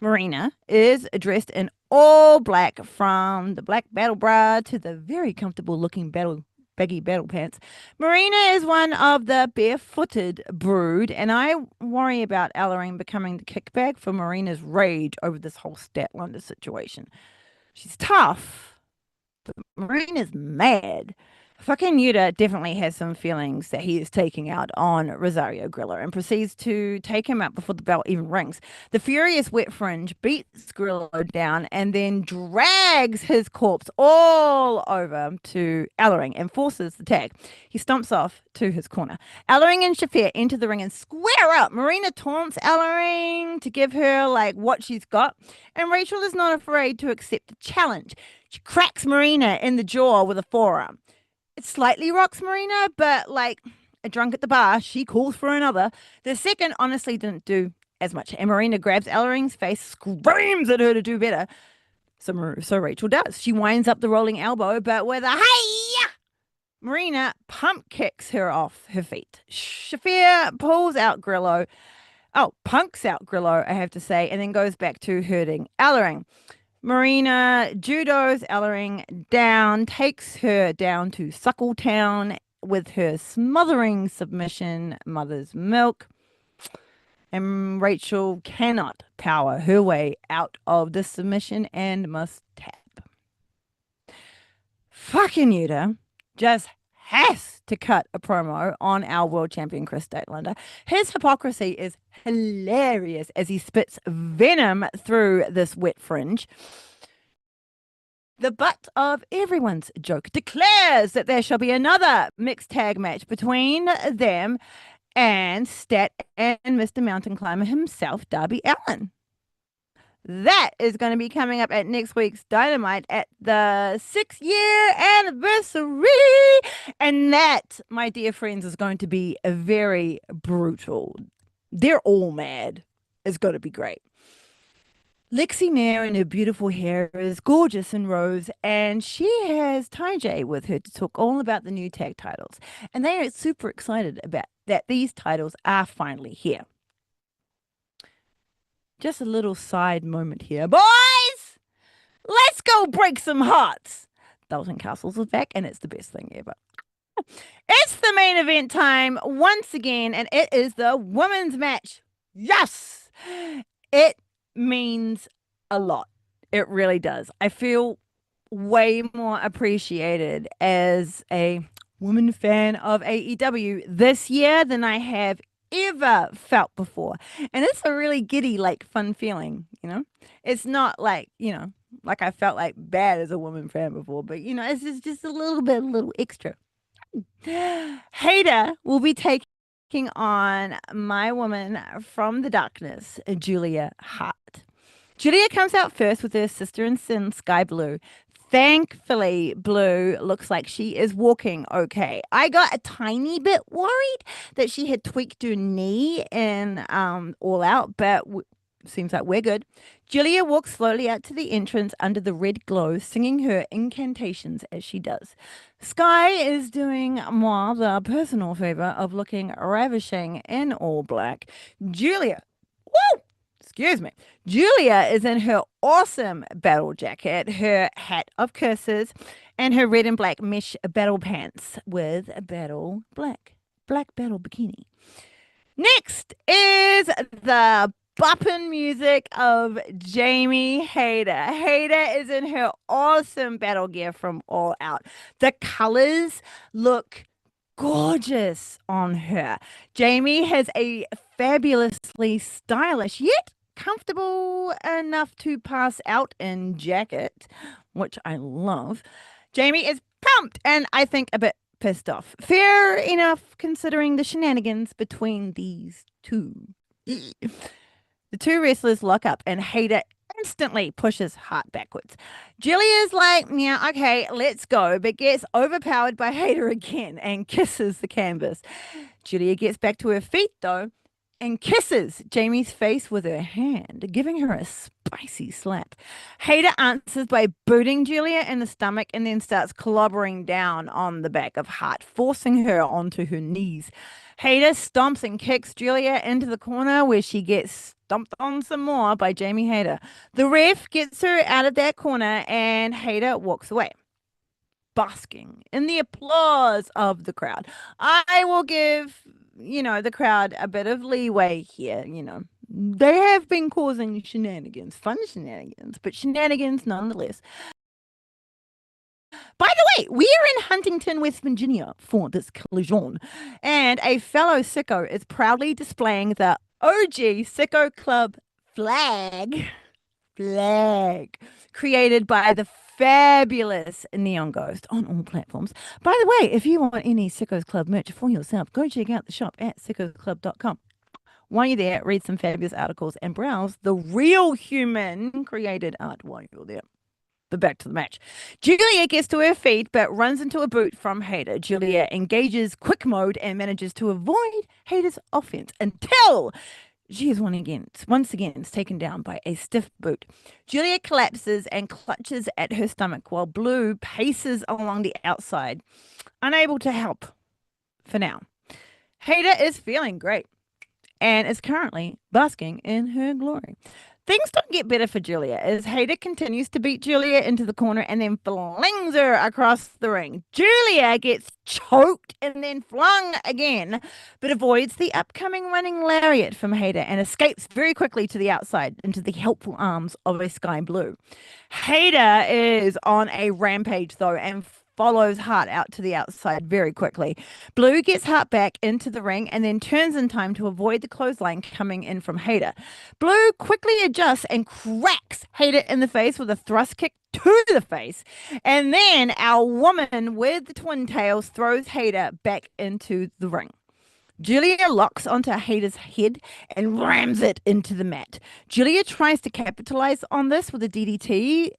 S2: Marina is dressed in all black, from the black battle bra to the very comfortable looking baggy battle pants. Marina is one of the barefooted brood, and I worry about Ellering becoming the kickback for Marina's rage over this whole Statlander situation. She's tough, but Marina's mad. Fucking Yuta definitely has some feelings that he is taking out on Rosario Grillo and proceeds to take him out before the bell even rings. The furious Wet Fringe beats Grillo down and then drags his corpse all over to Ellering and forces the tag. He stomps off to his corner. Ellering and Shafir enter the ring and square up. Marina taunts Ellering to give her like what she's got, and Rachel is not afraid to accept the challenge. She cracks Marina in the jaw with a forearm. It slightly rocks Marina, but like a drunk at the bar, she calls for another. The second honestly didn't do as much. And Marina grabs Ellering's face, screams at her to do better. So Rachel does. She winds up the rolling elbow, but with a hey! Marina pump kicks her off her feet. Shafir pulls out Grillo. Oh, punks out Grillo, I have to say, and then goes back to hurting Ellering. Marina judos Ellering down, takes her down to Suckletown with her smothering submission, mother's milk. And Rachel cannot power her way out of the submission and must tap. Fucking Yuta just has to cut a promo on our world champion Chris Statlander. His hypocrisy is hilarious as he spits venom through this Wet Fringe. The butt of everyone's joke declares that there shall be another mixed tag match between them and Stat and Mr. Mountain Climber himself, Darby Allin. That is going to be coming up at next week's Dynamite at the 6-year anniversary. And that, my dear friends, is going to be very brutal. They're all mad. It's going to be great. Lexi Nair in her beautiful hair is gorgeous in rose, and she has Ty with her to talk all about the new tag titles. And they are super excited about that these titles are finally here. Just a little side moment here. Boys! Let's go break some hearts. Dalton Castles is back, and it's the best thing ever. It's the main event time once again, and it is the women's match. Yes! It means a lot. It really does. I feel way more appreciated as a woman fan of AEW this year than I have ever felt before. And it's a really giddy, like fun feeling, you know? It's not like, like I felt like bad as a woman fan before, but it's just a little extra. Hater will be taking on my woman from the darkness, Julia Hart. Julia comes out first with her sister in sin, Sky Blue. Thankfully, Blue looks like she is walking okay. I got a tiny bit worried that she had tweaked her knee in All Out, but seems like we're good. Julia walks slowly out to the entrance under the red glow, singing her incantations as she does. Sky is doing moi the personal favor of looking ravishing in all black. Julia, woo! Excuse me. Julia is in her awesome battle jacket, her hat of curses, and her red and black mesh battle pants with a black battle bikini. Next is the bopping music of Jamie Hayter. Hayter is in her awesome battle gear from All Out. The colors look gorgeous on her. Jamie has a fabulously stylish yet comfortable enough to pass out in jacket, which I love. Jamie is pumped and I think a bit pissed off. Fair enough considering the shenanigans between these two. The two wrestlers lock up and Hayter instantly pushes Hart backwards. Julia's like, yeah, okay, let's go, but gets overpowered by Hayter again and kisses the canvas. Julia gets back to her feet though and kisses Jamie's face with her hand, giving her a spicy slap. Hayter answers by booting Julia in the stomach and then starts clobbering down on the back of Hart, forcing her onto her knees. Hayter stomps and kicks Julia into the corner where she gets stomped on some more by Jamie Hayter. The ref gets her out of that corner and Hayter walks away, basking in the applause of the crowd. I will give, the crowd a bit of leeway here. They have been causing shenanigans, fun shenanigans, but shenanigans nonetheless. By the way, we are in Huntington, West Virginia for this collision, and a fellow sicko is proudly displaying the OG Sicko Club flag created by the fabulous Neon Ghost on all platforms. By the way, if you want any Sickos Club merch for yourself, go check out the shop at sickosclub.com. While you're there, read some fabulous articles and browse the real human created art while you're there. But back to the match. Julia gets to her feet but runs into a boot from Hayter. Julia engages quick mode and manages to avoid Hayter's offense until she is once again taken down by a stiff boot. Julia collapses and clutches at her stomach while Blue paces along the outside, unable to help for now. Hayter is feeling great and is currently basking in her glory. Things don't get better for Julia as Hayter continues to beat Julia into the corner and then flings her across the ring. Julia gets choked and then flung again, but avoids the upcoming running lariat from Hayter and escapes very quickly to the outside into the helpful arms of a Sky Blue. Hayter is on a rampage though and follows Hart out to the outside very quickly. Blue gets Hart back into the ring and then turns in time to avoid the clothesline coming in from Hayter. Blue quickly adjusts and cracks Hayter in the face with a thrust kick to the face. And then our woman with the twin tails throws Hayter back into the ring. Julia locks onto Hayter's head and rams it into the mat. Julia tries to capitalize on this with a DDT.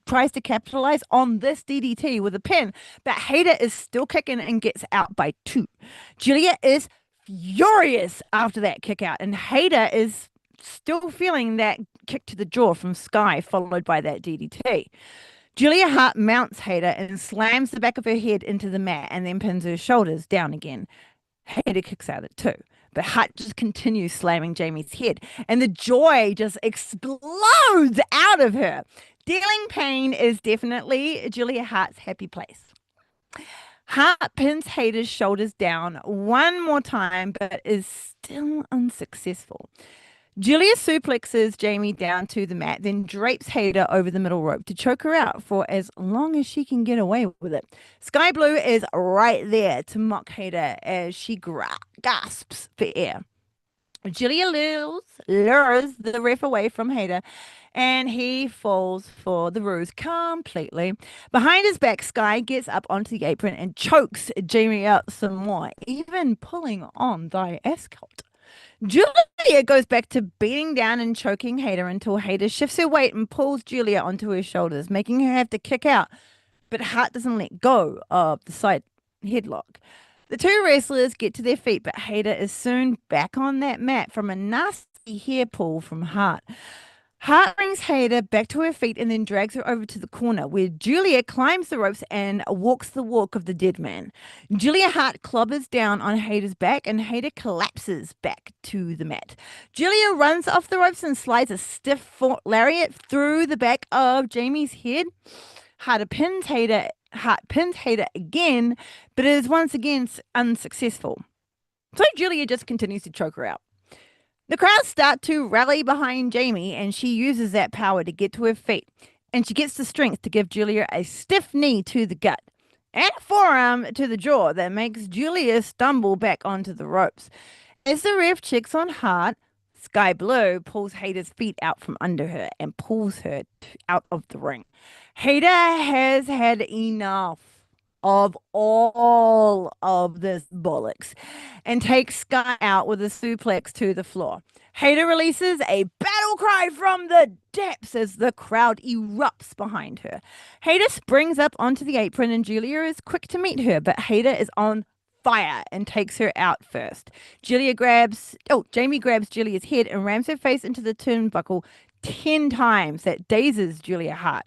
S2: Tries to capitalize on this DDT with a pin, but Hayter is still kicking and gets out by 2. Julia is furious after that kick out, and Hayter is still feeling that kick to the jaw from Sky, followed by that DDT. Julia Hart mounts Hayter and slams the back of her head into the mat and then pins her shoulders down again. Hayter kicks out at 2. But Hart just continues slamming Jamie's head, and the joy just explodes out of her. Stealing pain is definitely Julia Hart's happy place. Hart pins Hader's shoulders down one more time, but is still unsuccessful. Julia suplexes Jamie down to the mat, then drapes Hader over the middle rope to choke her out for as long as she can get away with it. Sky Blue is right there to mock Hader as she gasps for air. Julia lures the ref away from Hader, and he falls for the ruse completely. Behind his back, Sky gets up onto the apron and chokes Jamie out some more, even pulling on the escort. Julia goes back to beating down and choking Hader until Hader shifts her weight and pulls Julia onto his shoulders, making her have to kick out. But Hart doesn't let go of the side headlock. The two wrestlers get to their feet, but Hader is soon back on that mat from a nasty hair pull from Hart. Hart brings Hader back to her feet and then drags her over to the corner where Julia climbs the ropes and walks the walk of the dead man. Julia Hart clobbers down on Hader's back and Hader collapses back to the mat. Julia runs off the ropes and slides a stiff lariat through the back of Jamie's head. Hart pins Hader again, but is once again unsuccessful. So Julia just continues to choke her out. The crowd start to rally behind Jamie, and she uses that power to get to her feet. And she gets the strength to give Julia a stiff knee to the gut and a forearm to the jaw that makes Julia stumble back onto the ropes. As the ref checks on Hart, Sky Blue pulls Hader's feet out from under her and pulls her out of the ring. Hader has had enough of all of this bollocks and takes Sky out with a suplex to the floor. Hader releases a battle cry from the depths as the crowd erupts behind her. Hader springs up onto the apron and Julia is quick to meet her, but Hader is on fire and takes her out first. Jamie grabs Julia's head and rams her face into the turnbuckle 10 times. That dazes Julia Hart.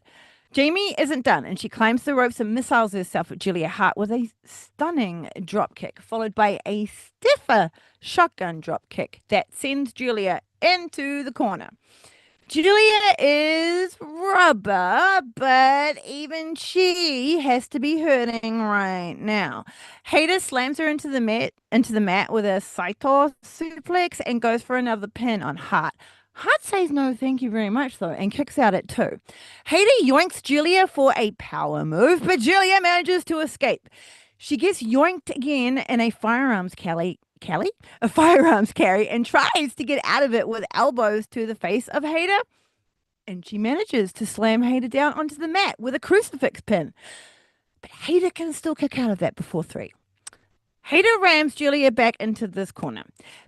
S2: Jamie isn't done, and she climbs the ropes and missiles herself at Julia Hart with a stunning drop kick, followed by a stiffer shotgun drop kick that sends Julia into the corner. Julia is rubber, but even she has to be hurting right now. Hader slams her into the mat with a Saito suplex and goes for another pin on Hart. Hart says no, thank you very much, though, and kicks out at 2. Hader yoinks Julia for a power move, but Julia manages to escape. She gets yoinked again in a firearms carry, and tries to get out of it with elbows to the face of Hader. And she manages to slam Hader down onto the mat with a crucifix pin. But Hader can still kick out of that before 3. Hader rams Julia back into this corner.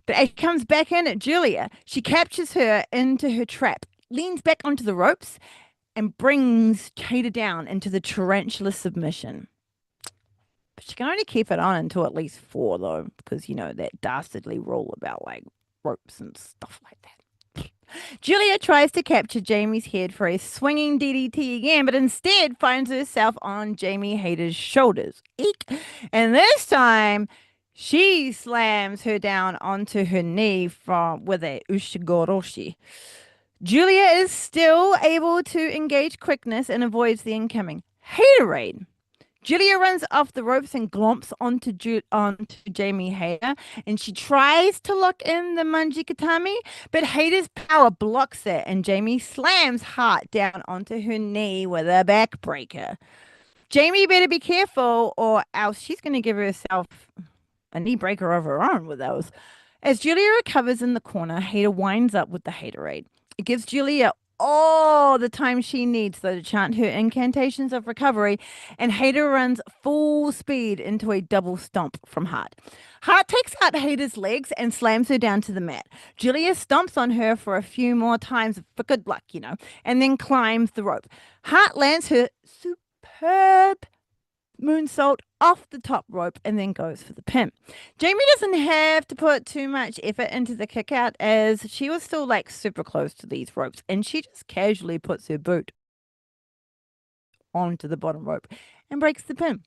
S2: But as she comes back in at Julia, she captures her into her trap, leans back onto the ropes, and brings Hader down into the tarantula submission. But she can only keep it on until at least 4, though, because, you know, that dastardly rule about, like, ropes and stuff like that. Julia tries to capture Jamie's head for a swinging DDT again, but instead finds herself on Jamie Hader's shoulders. Eek. And this time, she slams her down onto her knee with a ushigoroshi. Julia is still able to engage quickness and avoids the incoming Haterade. Julia runs off the ropes and glomps onto Jamie Hader, and she tries to lock in the Manjikatami, but Hader's power blocks it, and Jamie slams Hart down onto her knee with a backbreaker. Jamie better be careful, or else she's going to give herself a knee breaker of her own with those. As Julia recovers in the corner, Hader winds up with the Haterade. It gives Julia all the time she needs, though, to chant her incantations of recovery, and Hader runs full speed into a double stomp from Hart. Hart takes out Hader's legs and slams her down to the mat. Julia stomps on her for a few more times for good luck, you know, and then climbs the rope. Hart lands her superb moonsault off the top rope and then goes for the pin. Jamie doesn't have to put too much effort into the kick out as she was still like super close to these ropes, and she just casually puts her boot onto the bottom rope and breaks the pin.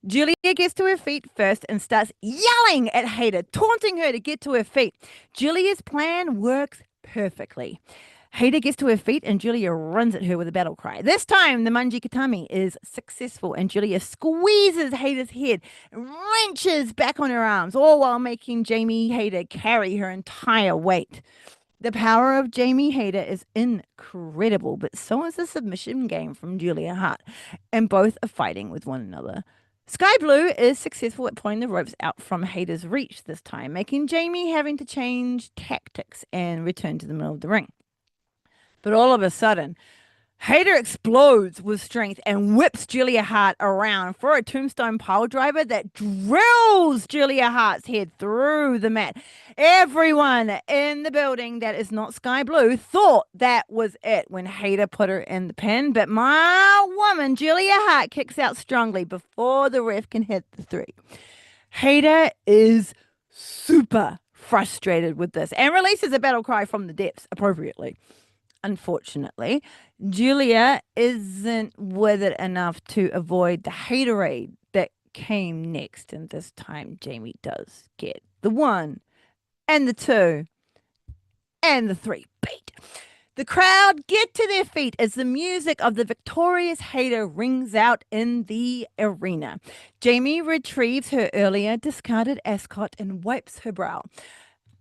S2: Julia gets to her feet first and starts yelling at Hader, taunting her to get to her feet. Julia's plan works perfectly. Haida gets to her feet and Julia runs at her with a battle cry. This time, the Manji Katami is successful and Julia squeezes Haida's head and wrenches back on her arms, all while making Jamie Haida carry her entire weight. The power of Jamie Hader is incredible, but so is the submission game from Julia Hart, and both are fighting with one another. Sky Blue is successful at pulling the ropes out from Hader's reach this time, making Jamie having to change tactics and return to the middle of the ring. But all of a sudden, Hader explodes with strength and whips Julia Hart around for a tombstone pile driver that drills Julia Hart's head through the mat. Everyone in the building that is not Sky Blue thought that was it when Hader put her in the pin, but my woman, Julia Hart, kicks out strongly before the ref can hit the three. Hader is super frustrated with this and releases a battle cry from the depths appropriately. Unfortunately, Julia isn't with it enough to avoid the haterade that came next. And this time, Jamie does get the one and the two and the three beat. The crowd get to their feet as the music of the victorious hater rings out in the arena. Jamie retrieves her earlier discarded ascot and wipes her brow,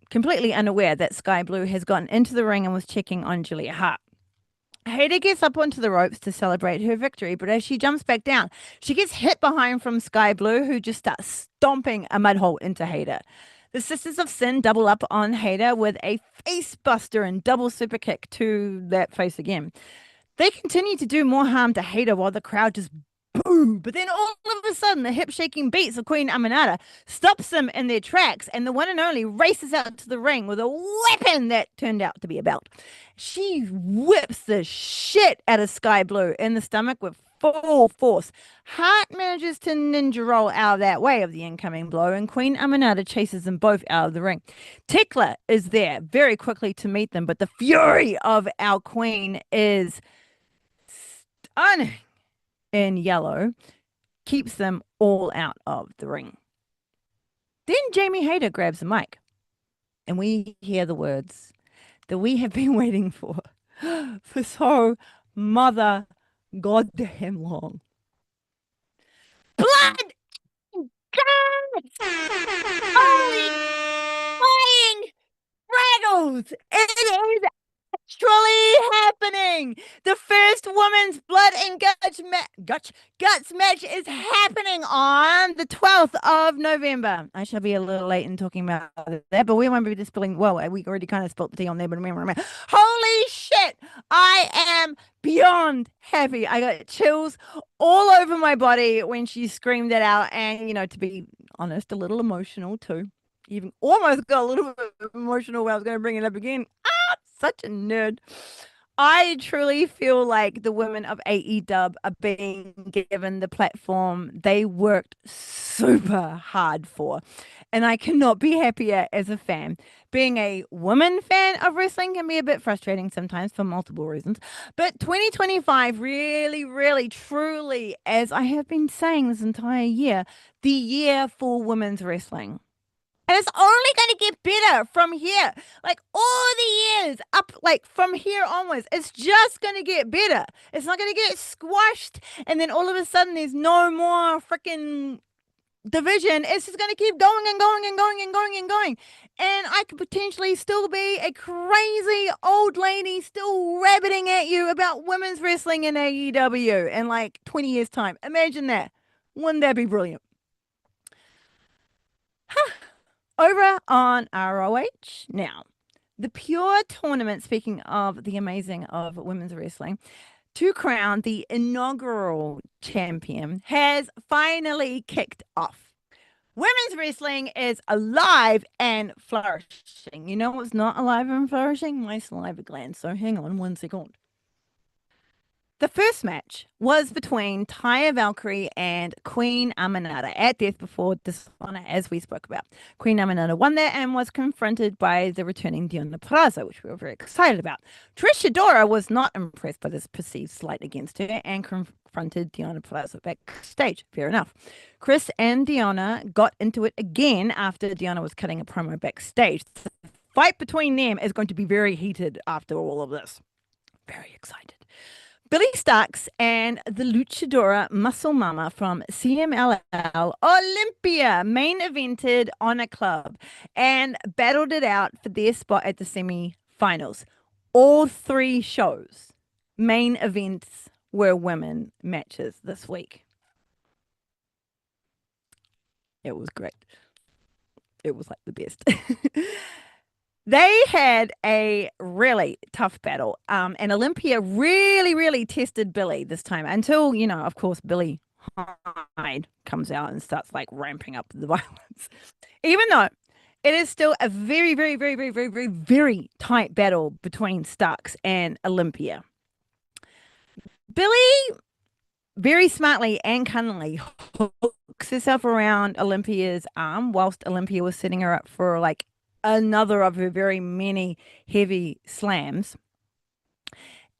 S2: completely unaware that Sky Blue has gotten into the ring and was checking on Julia Hart. Hader gets up onto the ropes to celebrate her victory, but as she jumps back down, she gets hit behind from Sky Blue, who just starts stomping a mud hole into Hader. The Sisters of Sin double up on Hader with a face buster and double super kick to that face again. They continue to do more harm to Hader while the crowd just boom. But then all of a sudden, the hip-shaking beats of Queen Aminata stops them in their tracks, and the one and only races out to the ring with a weapon that turned out to be a belt. She whips the shit out of Sky Blue in the stomach with full force. Hart manages to ninja roll out of that way of the incoming blow, and Queen Aminata chases them both out of the ring. Tekla is there very quickly to meet them, but the fury of our queen is stunning in yellow, keeps them all out of the ring. Then Jamie Hader grabs the mic, and we hear the words that we have been waiting for so mother goddamn long. Blood! Guts! Holy flying rattles! It is truly happening. The first women's blood and guts match is happening on the 12th of November. I shall be a little late in talking about that, but we won't be spilling. Well, we already kind of spilled the tea on there, but remember. Holy shit! I am beyond happy. I got chills all over my body when she screamed that out, and to be honest, a little emotional too. Even almost got a little bit emotional when I was going to bring it up again. Such a nerd. I truly feel like the women of AEW are being given the platform they worked super hard for. And I cannot be happier as a fan. Being a woman fan of wrestling can be a bit frustrating sometimes for multiple reasons. But 2025 really, really, truly, as I have been saying this entire year, the year for women's wrestling. And it's only going to get better from here. Like all the years up, like from here onwards, it's just going to get better. It's not going to get squashed. And then all of a sudden, there's no more freaking division. It's just going to keep going and going and going and going and going. And I could potentially still be a crazy old lady still rabbiting at you about women's wrestling in AEW in like 20 years' time. Imagine that. Wouldn't that be brilliant? Over on ROH now, the Pure Tournament, speaking of the amazing of women's wrestling, to crown the inaugural champion has finally kicked off. Women's wrestling is alive and flourishing. You know what's not alive and flourishing? My saliva gland. So hang on 1 second. The first match was between Taya Valkyrie and Queen Aminata at Death Before Dishonor, as we spoke about. Queen Aminata won that and was confronted by the returning Diona Purrazzo, which we were very excited about. Trish Adora was not impressed by this perceived slight against her and confronted Diona Purrazzo backstage. Fair enough. Chris and Diona got into it again after Diona was cutting a promo backstage. The fight between them is going to be very heated after all of this. Very excited. Billy Starks and the luchadora Muscle Mama from CMLL Olympia main evented on a club and battled it out for their spot at the semi-finals. All three shows, main events, were women matches this week. It was great. It was like the best. They had a really tough battle. And Olympia really, really tested Billy this time until, of course, Billy Hyde comes out and starts like ramping up the violence. Even though it is still a very, very, very, very, very, very, very tight battle between Starks and Olympia. Billy very smartly and cunningly hooks herself around Olympia's arm whilst Olympia was setting her up for like another of her very many heavy slams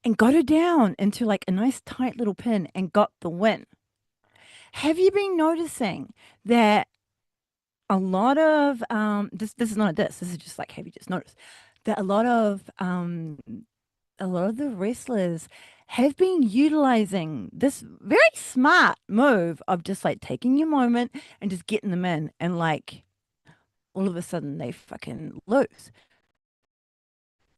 S2: and got her down into like a nice tight little pin and got the win. Have you been noticing that a lot of this is not a diss, this is just like, have you just noticed that a lot of the wrestlers have been utilizing this very smart move of just like taking your moment and just getting them in, and like all of a sudden they fucking lose.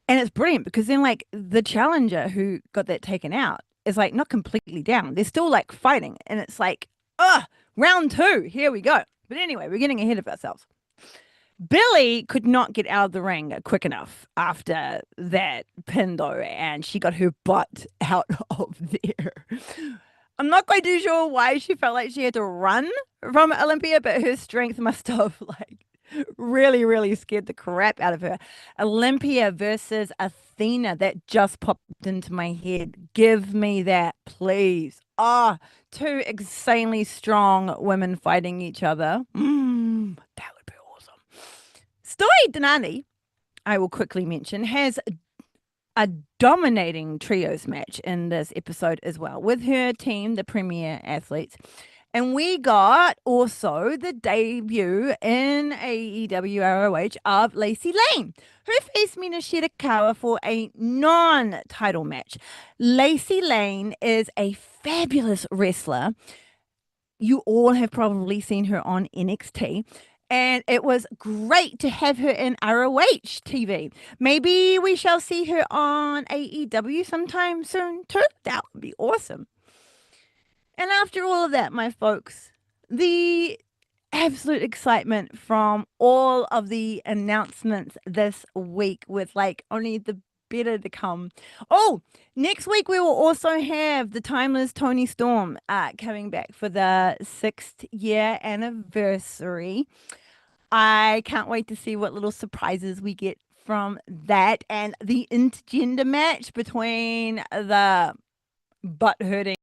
S2: And it's brilliant because then like the challenger who got that taken out is like not completely down. They're still like fighting. And it's like, round 2, here we go. But anyway, we're getting ahead of ourselves. Billy could not get out of the ring quick enough after that pin though, and she got her butt out of there. I'm not quite too sure why she felt like she had to run from Olympia, but her strength must have like really, really scared the crap out of her. Olympia versus Athena, that just popped into my head. Give me that, please. Two insanely strong women fighting each other. That would be awesome. Story Denani, I will quickly mention, has a dominating trios match in this episode as well with her team, the Premier Athletes. And we got also the debut in AEW ROH of Lacey Lane, who faced Mina Shirakawa for a non-title match. Lacey Lane is a fabulous wrestler. You all have probably seen her on NXT. And it was great to have her in ROH TV. Maybe we shall see her on AEW sometime soon too. That would be awesome. And after all of that, my folks, the absolute excitement from all of the announcements this week with like only the better to come. Oh, next week we will also have the Timeless Tony Storm coming back for the 6th year anniversary. I can't wait to see what little surprises we get from that, and the intergender match between the butt-hurting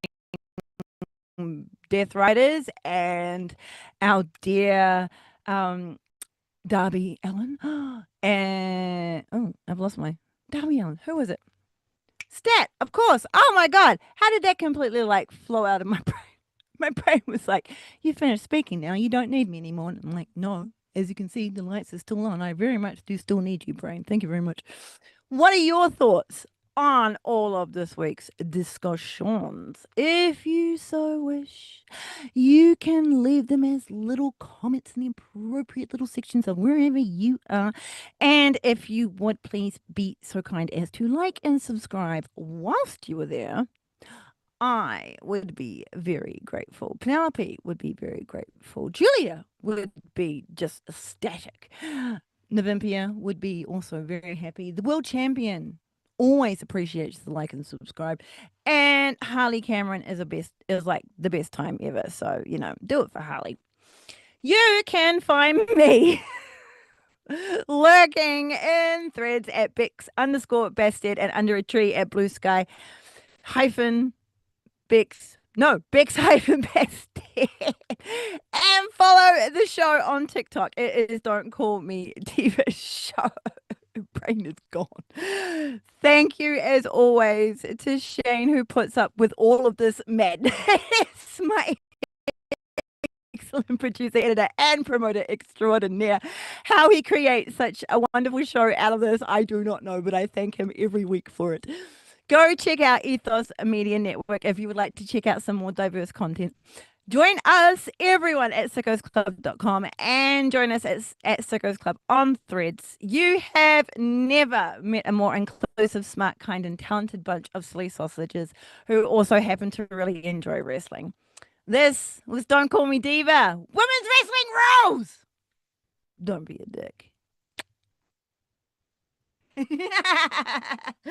S2: Death Riders and our dear Darby Allin. And I've lost my Darby Allin. Who was it? Stat, of course. Oh my God. How did that completely like flow out of my brain? My brain was like, you finished speaking now. You don't need me anymore. And I'm like, no. As you can see, the lights are still on. I very much do still need you, brain. Thank you very much. What are your thoughts on all of this week's discussions? If you so wish, you can leave them as little comments in the appropriate little sections of wherever you are. And if you would please be so kind as to like and subscribe whilst you are there, I would be very grateful. Penelope would be very grateful. Julia would be just ecstatic. Navimpia would be also very happy. The world champion always appreciates the like and subscribe. And Harley Cameron is like the best time ever. So, do it for Harley. You can find me lurking in threads at Bex_Basted and under a tree at Blue Sky Bex-Basted. And follow the show on TikTok. It is Don't Call Me Diva Show. Brain is gone. Thank you as always to Shane, who puts up with all of this madness. My excellent producer, editor, and promoter extraordinaire. How he creates such a wonderful show out of this, I do not know, but I thank him every week for it. Go check out Ethos Media Network if you would like to check out some more diverse content. Join us, everyone, at sickosclub.com and join us at Sickos Club on Threads. You have never met a more inclusive, smart, kind, and talented bunch of silly sausages who also happen to really enjoy wrestling. This was Don't Call Me Diva. Women's wrestling rules! Don't be a dick.